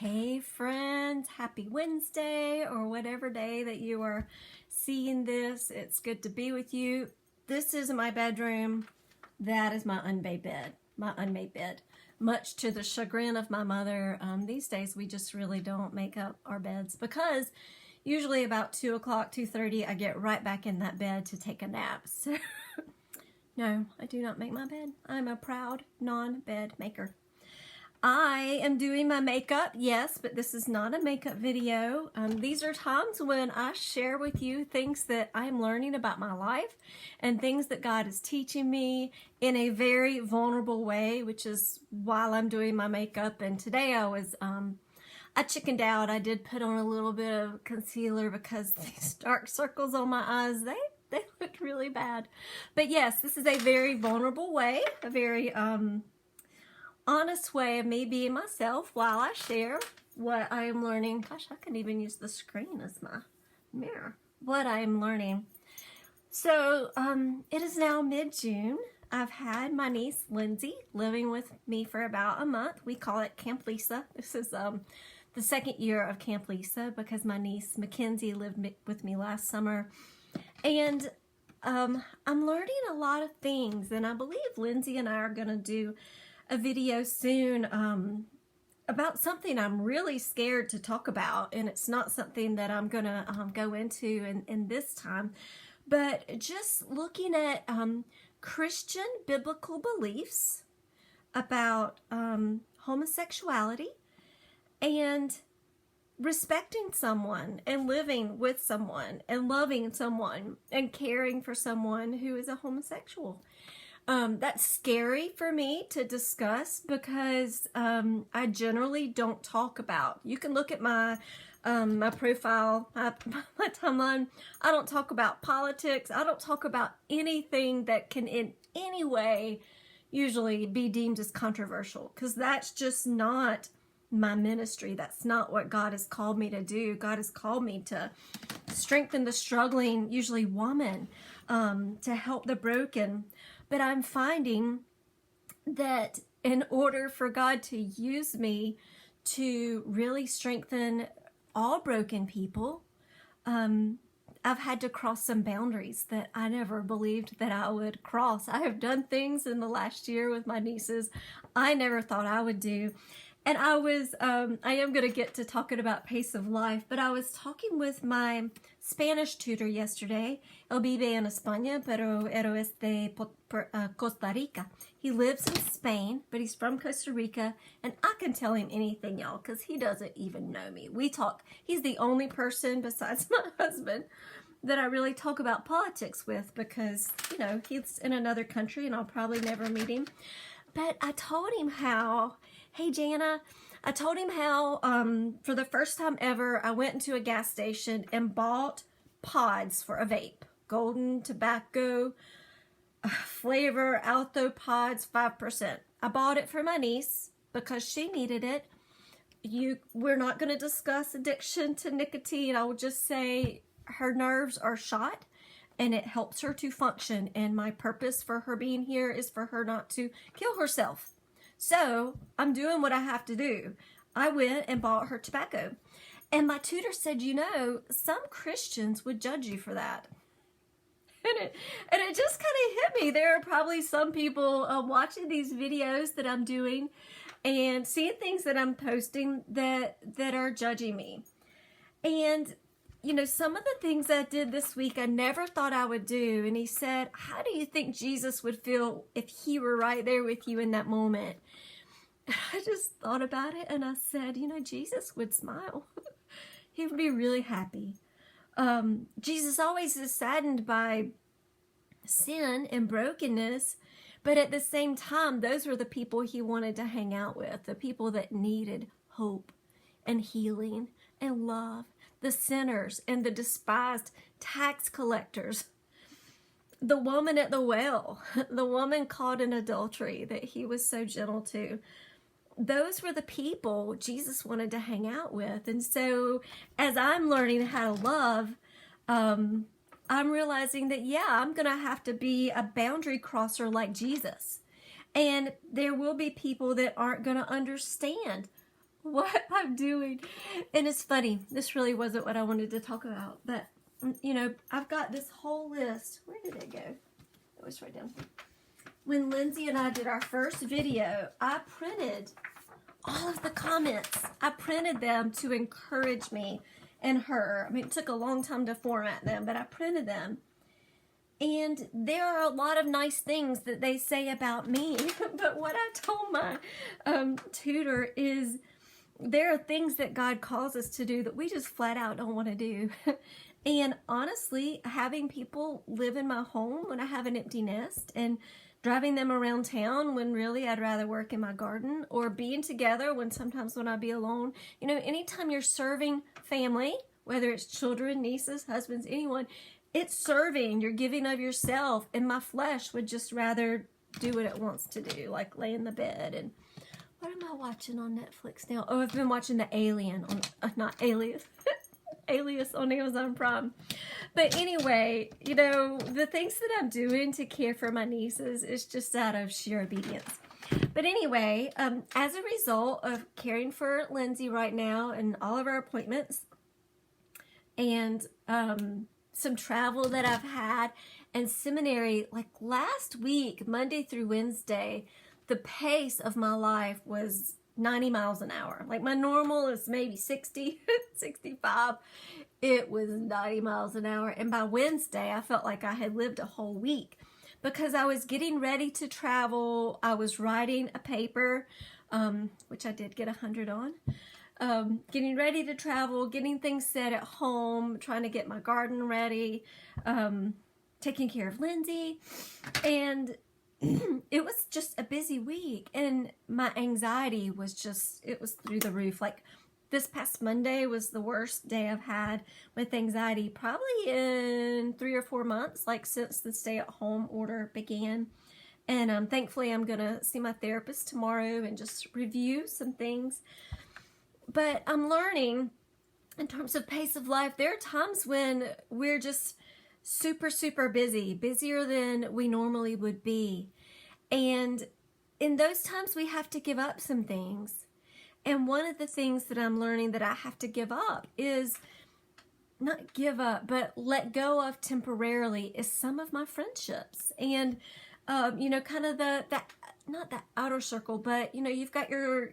Hey friends, happy Wednesday or whatever day that you are seeing this. It's good to be with you. This is my bedroom. That is my unmade bed. Much to the chagrin of my mother, these days we just really don't make up our beds because usually about 2 o'clock, 2:30, I get right back in that bed to take a nap. So no, I do not make my bed. I'm a proud non-bed maker. I am doing my makeup, yes, but this is not a makeup video. These are times when I share with you things that I'm learning about my life and things that God is teaching me in a very vulnerable way, which is while I'm doing my makeup. And today I chickened out. I did put on a little bit of concealer because these dark circles on my eyes, they look really bad. But yes, this is a very vulnerable way, a very honest way of me being myself while I share what I am learning. Gosh, I can even use the screen as my mirror. What I am learning. So it is now mid-June. I've had my niece Lindsay living with me for about a month. We call it Camp Lisa. This is the second year of Camp Lisa because my niece Mackenzie lived with me last summer. And I'm learning a lot of things, and I believe Lindsay and I are going to do a video soon about something I'm really scared to talk about, and it's not something that I'm gonna go into in this time, but just looking at Christian biblical beliefs about homosexuality and respecting someone and living with someone and loving someone and caring for someone who is a homosexual. That's scary for me to discuss because I generally don't talk about. You can look at my my profile, my timeline. I don't talk about politics. I don't talk about anything that can in any way usually be deemed as controversial because that's just not my ministry. That's not what God has called me to do. God has called me to strengthen the struggling, usually woman, to help the broken. But I'm finding that in order for God to use me to really strengthen all broken people, I've had to cross some boundaries that I never believed that I would cross. I have done things in the last year with my nieces I never thought I would do. And I am going to get to talking about pace of life, but I was talking with my Spanish tutor yesterday. Él vive en España, pero es de Costa Rica. He lives in Spain, but he's from Costa Rica, and I can tell him anything, y'all, because he doesn't even know me. We talk. He's the only person besides my husband that I really talk about politics with because, you know, he's in another country, and I'll probably never meet him. But I told him how... Hey, Jana, I told him how for the first time ever, I went into a gas station and bought pods for a vape. Golden tobacco flavor Alto pods, 5%. I bought it for my niece because she needed it. We're not going to discuss addiction to nicotine. I will just say her nerves are shot and it helps her to function. And my purpose for her being here is for her not to kill herself. So I'm doing what I have to do. I went and bought her tobacco. And my tutor said, you know, some Christians would judge you for that. And it just kind of hit me. There are probably some people watching these videos that I'm doing and seeing things that I'm posting that are judging me. And, you know, some of the things I did this week I never thought I would do. And he said, how do you think Jesus would feel if he were right there with you in that moment? I just thought about it and I said, you know, Jesus would smile. He would be really happy. Jesus always is saddened by sin and brokenness, but at the same time, those were the people he wanted to hang out with, the people that needed hope and healing and love, the sinners and the despised tax collectors, the woman at the well, the woman caught in adultery that he was so gentle to. Those were the people Jesus wanted to hang out with. And so as I'm learning how to love, I'm realizing that, yeah, I'm going to have to be a boundary crosser like Jesus. And there will be people that aren't going to understand what I'm doing. And it's funny, this really wasn't what I wanted to talk about, but you know, I've got this whole list. Where did it go? It was right down here. When Lindsay and I did our first video, I printed all of the comments. I printed them to encourage me and her. I mean, it took a long time to format them, but I printed them. And there are a lot of nice things that they say about me. But what I told my tutor is there are things that God calls us to do that we just flat out don't want to do. And honestly, having people live in my home when I have an empty nest, and driving them around town when really I'd rather work in my garden, or being together when sometimes when I be alone. You know, anytime you're serving family, whether it's children, nieces, husbands, anyone, it's serving. You're giving of yourself, and my flesh would just rather do what it wants to do, like lay in the bed. And what am I watching on Netflix now? Oh, I've been watching The Alien on, not Alias, Alias on Amazon Prime. But anyway, you know, the things that I'm doing to care for my nieces is just out of sheer obedience. But anyway, as a result of caring for Lindsay right now and all of our appointments, and some travel that I've had, and seminary, like last week, Monday through Wednesday, the pace of my life was 90 miles an hour. Like my normal is maybe 60, 65. It was 90 miles an hour. And by Wednesday, I felt like I had lived a whole week because I was getting ready to travel. I was writing a paper, which I did get 100 on. Getting ready to travel, getting things set at home, trying to get my garden ready, taking care of Lindsay. And it was just a busy week, and my anxiety was just, it was through the roof. Like this past Monday was the worst day I've had with anxiety probably in 3 or 4 months, like since the stay-at-home order began. And thankfully I'm gonna see my therapist tomorrow and just review some things. But I'm learning in terms of pace of life, there are times when we're just super, super busy, busier than we normally would be. And in those times, we have to give up some things. And one of the things that I'm learning that I have to give up is, not give up, but let go of temporarily, is some of my friendships. And, you know, kind of not that outer circle, but, you know, you've got your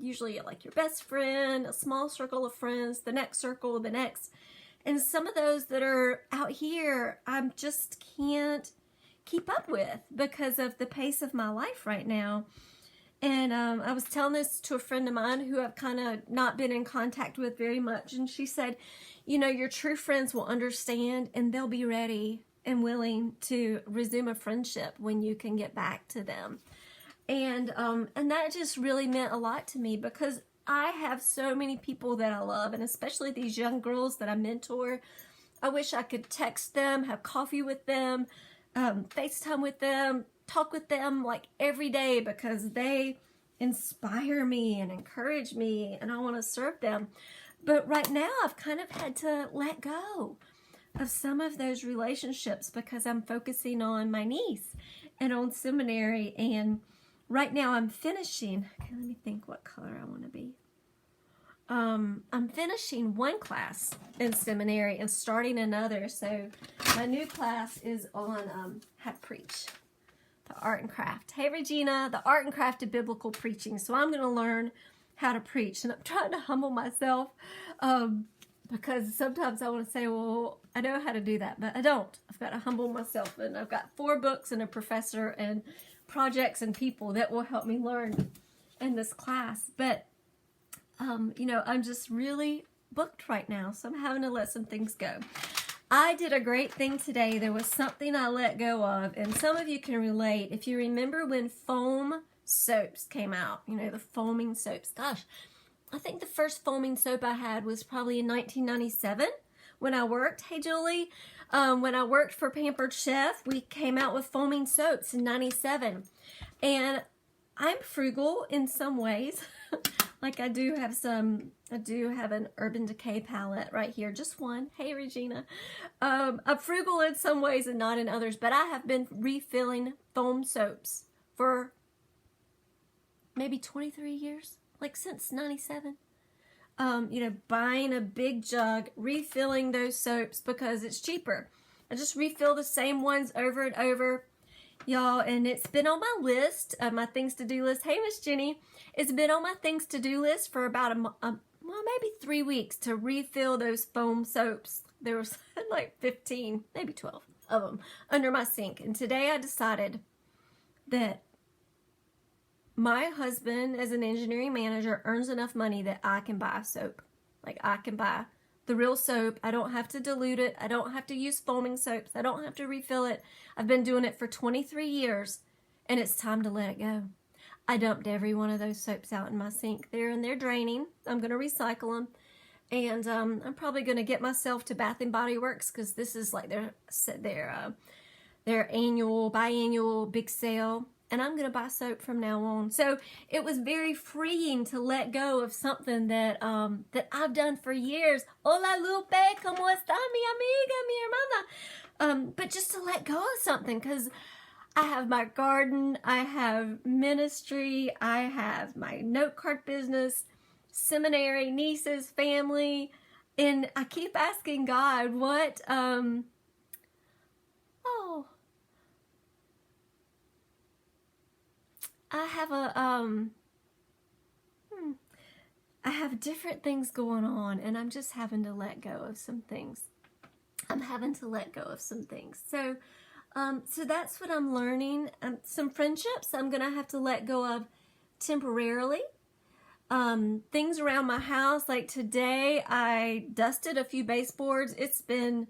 usually like your best friend, a small circle of friends, the next circle, the next. And some of those that are out here, I just can't keep up with because of the pace of my life right now. And I was telling this to a friend of mine who I've kind of not been in contact with very much. And she said, you know, your true friends will understand and they'll be ready and willing to resume a friendship when you can get back to them. And that just really meant a lot to me because I have so many people that I love, and especially these young girls that I mentor. I wish I could text them, have coffee with them, FaceTime with them, talk with them like every day because they inspire me and encourage me and I want to serve them. But right now I've kind of had to let go of some of those relationships because I'm focusing on my niece and on seminary. And right now I'm finishing, okay, let me think what color I want to be. I'm finishing one class in seminary and starting another. So my new class is on how to preach, the art and craft. Hey Regina, the art and craft of biblical preaching. So I'm going to learn how to preach, and I'm trying to humble myself because sometimes I want to say, well, I know how to do that, but I don't. I've got to humble myself, and I've got 4 books and a professor and projects and people that will help me learn in this class. But you know, I'm just really booked right now, so I'm having to let some things go. I did a great thing today. There was something I let go of, and some of you can relate. If you remember when foam soaps came out, you know, the foaming soaps. Gosh, I think the first foaming soap I had was probably in 1997 when I worked. Hey, Julie. When I worked for Pampered Chef, we came out with foaming soaps in 97. And I'm frugal in some ways. Like I do have an Urban Decay palette right here, just one. Hey Regina. I'm frugal in some ways and not in others, but I have been refilling foam soaps for maybe 23 years. like since 97. You know, buying a big jug, refilling those soaps because it's cheaper. I just refill the same ones over and over, y'all, and it's been on my list, my things to do list. Hey, Miss Jenny, it's been on my things to do list for about well, maybe 3 weeks to refill those foam soaps. There was like 15, maybe 12 of them under my sink, and today I decided that my husband, as an engineering manager, earns enough money that I can buy soap. Like, I can buy the real soap. I don't have to dilute it. I don't have to use foaming soaps. I don't have to refill it. I've been doing it for 23 years, and it's time to let it go. I dumped every one of those soaps out in my sink there, and they're draining. I'm going to recycle them, and I'm probably going to get myself to Bath and Body Works because this is like their biannual big sale. And I'm going to buy soap from now on. So it was very freeing to let go of something that that I've done for years. Hola, Lupe, ¿cómo está mi amiga, mi hermana? But just to let go of something, because I have my garden, I have ministry, I have my note card business, seminary, nieces, family, and I keep asking God, what, I have I have different things going on, and I'm just having to let go of some things. I'm having to let go of some things. So, so that's what I'm learning. Some friendships I'm going to have to let go of temporarily. Things around my house, like today I dusted a few baseboards. It's been,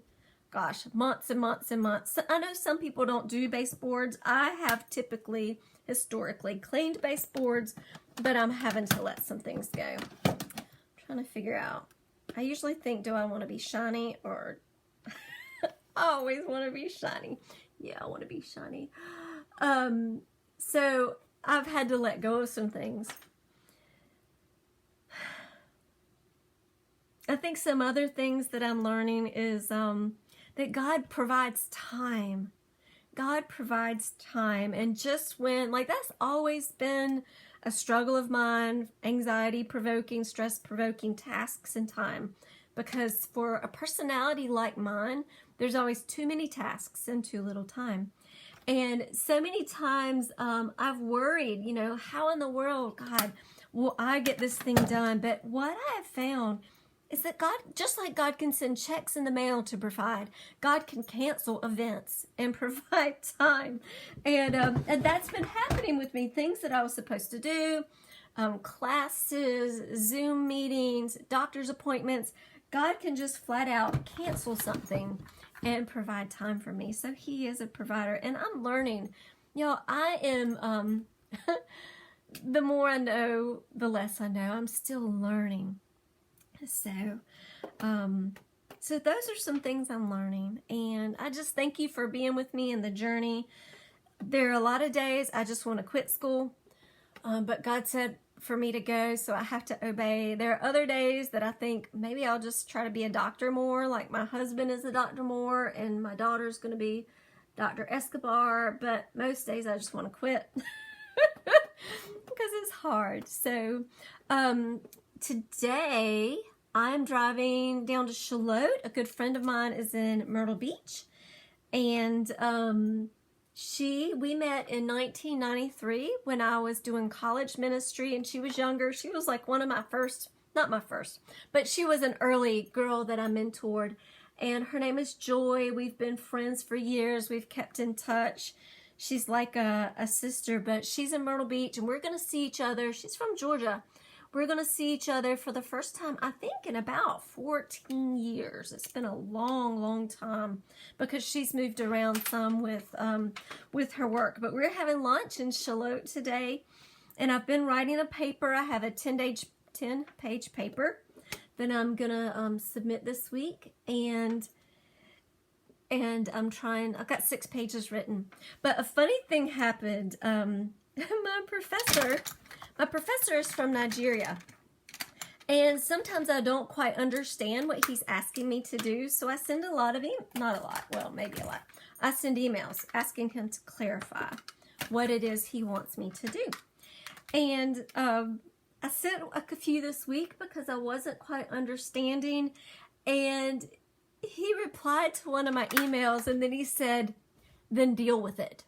gosh, months and months and months. I know some people don't do baseboards. I have historically cleaned baseboards, but I'm having to let some things go. I'm trying to figure out. I usually think, do I want to be shiny, or I always want to be shiny. Yeah, I want to be shiny. So I've had to let go of some things. I think some other things that I'm learning is that God provides time. God provides time, and just when, like, that's always been a struggle of mine, anxiety-provoking, stress-provoking tasks and time, because for a personality like mine, there's always too many tasks and too little time. And so many times I've worried, you know, how in the world, God, will I get this thing done? But what I have found is that God, just like God can send checks in the mail to provide, God can cancel events and provide time. And that's been happening with me. Things that I was supposed to do, classes, Zoom meetings, doctor's appointments. God can just flat out cancel something and provide time for me. So He is a provider. And I'm learning. You know, I am, the more I know, the less I know. I'm still learning. So those are some things I'm learning, and I just thank you for being with me in the journey. There are a lot of days I just want to quit school, but God said for me to go, so I have to obey. There are other days that I think maybe I'll just try to be a doctor more, like my husband is a doctor more, and my daughter's going to be Dr. Escobar, but most days I just want to quit because it's hard. So, today, I'm driving down to Charlotte. A good friend of mine is in Myrtle Beach, and we met in 1993 when I was doing college ministry, and she was younger. She was like one of my first, not my first, but she was an early girl that I mentored, and her name is Joy. We've been friends for years. We've kept in touch. She's like a sister, but she's in Myrtle Beach, and we're going to see each other. She's from Georgia. We're going to see each other for the first time, I think, in about 14 years. It's been a long, long time because she's moved around some with her work. But we're having lunch in Charlotte today, and I've been writing a paper. I have a 10-page paper that I'm going to submit this week, and I've got 6 pages written. But a funny thing happened. My professor is from Nigeria, and sometimes I don't quite understand what he's asking me to do, so I send a lot of not a lot, well, maybe a lot. I send emails asking him to clarify what it is he wants me to do. And I sent a few this week because I wasn't quite understanding, and he replied to one of my emails, and then he said, then deal with it.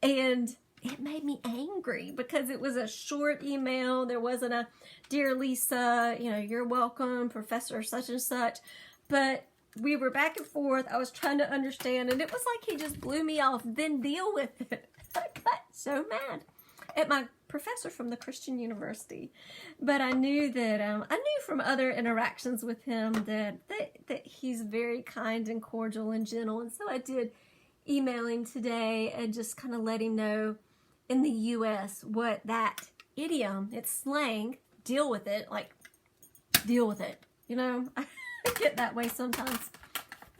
And it made me angry because it was a short email. There wasn't a, dear Lisa, you're welcome, Professor such and such. But we were back and forth. I was trying to understand, and it was like he just blew me off. Then deal with it. I got so mad at my professor from the Christian university. But I knew that, from other interactions with him that he's very kind and cordial and gentle. And so I did email him today and just kind of let him know in the U.S. what that idiom, it's slang, deal with it, like deal with it. I get that way sometimes,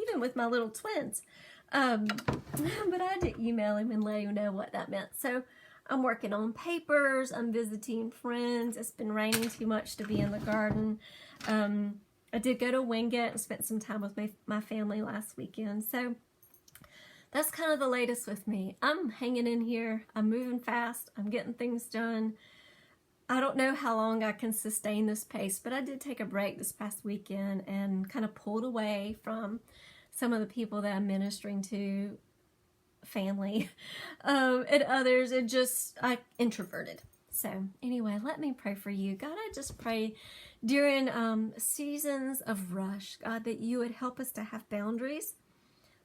even with my little twins. But I did email him and let him know what that meant. So I'm working on papers. I'm visiting friends. It's been raining too much to be in the garden. I did go to Wingate and spent some time with my family last weekend. So that's kind of the latest with me. I'm hanging in here. I'm moving fast. I'm getting things done. I don't know how long I can sustain this pace, but I did take a break this past weekend and kind of pulled away from some of the people that I'm ministering to, family, and others, and I introverted. So anyway, let me pray for you. God, I just pray during seasons of rush, God, that you would help us to have boundaries,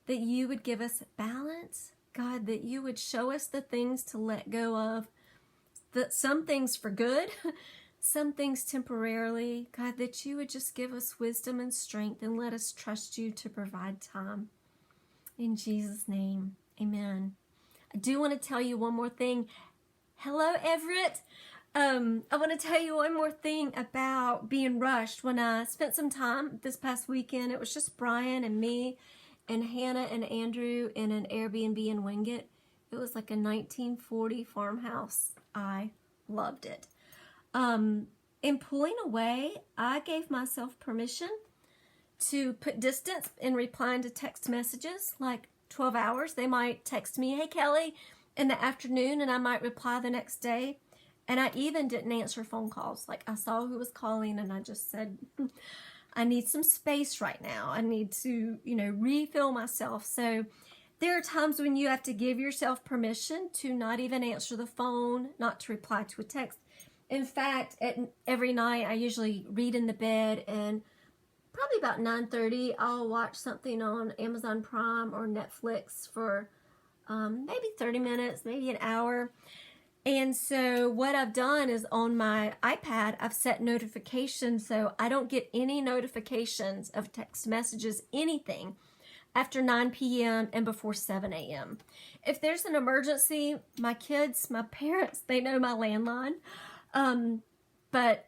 that you would give us balance, God, that you would show us the things to let go of, that some things for good, some things temporarily, God, that you would just give us wisdom and strength and let us trust you to provide time. In Jesus' name, amen. I do want to tell you one more thing. Hello, Everett. I want to tell you one more thing about being rushed. When I spent some time this past weekend, it was just Brian and me and Hannah and Andrew in an Airbnb in Wingate. It was like a 1940 farmhouse. I loved it. In pulling away, I gave myself permission to put distance in replying to text messages, like 12 hours. They might text me, hey, Kelly, in the afternoon, and I might reply the next day. And I even didn't answer phone calls. Like, I saw who was calling, and I just said, I need some space right now. I need to, refill myself. So there are times when you have to give yourself permission to not even answer the phone, not to reply to a text. In fact, every night I usually read in the bed, and probably about 9:30, I'll watch something on Amazon Prime or Netflix for maybe 30 minutes, maybe an hour. And so what I've done is on my iPad, I've set notifications so I don't get any notifications of text messages, anything, after 9 p.m. and before 7 a.m. If there's an emergency, my kids, my parents, they know my landline. But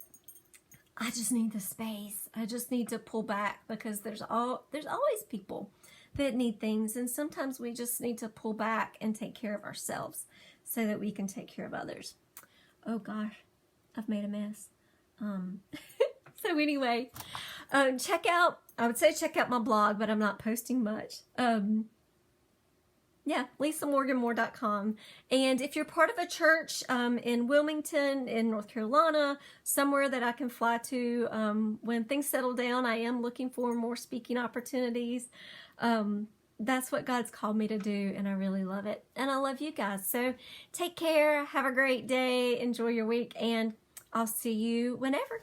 I just need the space. I just need to pull back because there's always people that need things. And sometimes we just need to pull back and take care of ourselves so that we can take care of others. Oh gosh, I've made a mess. So anyway, check out my blog, but I'm not posting much. LisaMorganMoore.com. And if you're part of a church in Wilmington, in North Carolina, somewhere that I can fly to when things settle down, I am looking for more speaking opportunities. That's what God's called me to do, and I really love it. And I love you guys. So take care. Have a great day. Enjoy your week, and I'll see you whenever.